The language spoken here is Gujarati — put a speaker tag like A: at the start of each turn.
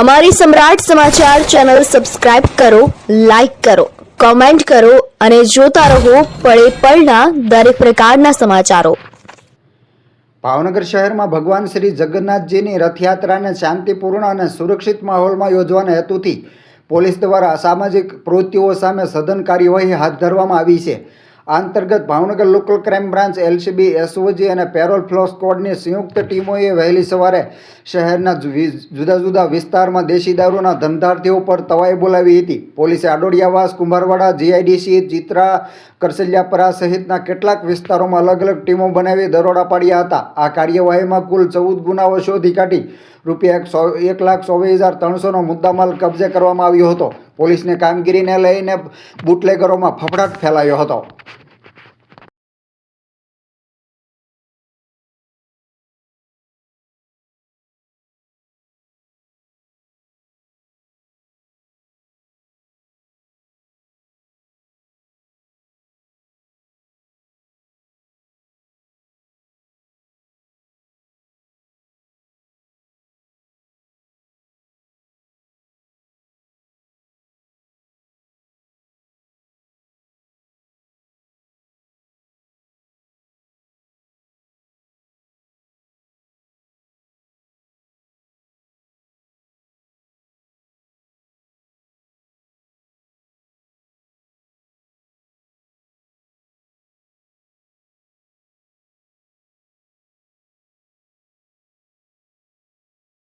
A: અમારી સમ્રાટ સમાચાર ચેનલ સબસ્ક્રાઇબ કરો, લાઇક કરો, કોમેન્ટ કરો અને જોતા રહો પળે પળના દરેક પ્રકારના સમાચારો।
B: ભાવનગર શહેરમાં ભગવાન શ્રી જગન્નાથજીની રથયાત્રાને શાંતિપૂર્ણ અને સુરક્ષિત માહોલમાં યોજવાના હેતુથી પોલીસ દ્વારા અસામાજિક પ્રવૃત્તિઓ સામે સઘન કાર્યવાહી હાથ ધરવામાં આવી છે। આ અંતર્ગત Bhavnagar local crime branch, LCB, SOG અને પેરોલ ફ્લો સ્ક્વોડની સંયુક્ત ટીમોએ વહેલી સવારે શહેરના જુદા જુદા વિસ્તારમાં દેશી દારૂના ધંધાર્થીઓ પર તવાઈ બોલાવી હતી। પોલીસે આડોડિયાવાસ, કુંભારવાડા, જીઆઈડીસી, ચિત્રા, કરસલિયાપરા સહિતના કેટલાક વિસ્તારોમાં અલગ અલગ ટીમો બનાવી દરોડા પાડ્યા હતા। આ કાર્યવાહીમાં કુલ 14 ગુનાઓ શોધી કાઢી ₹1,24,300નો મુદ્દામાલ કબજે કરવામાં આવ્યો હતો। પોલીસની કામગીરીને લઈને બુટલેગરોમાં ફફડાટ ફેલાયો હતો।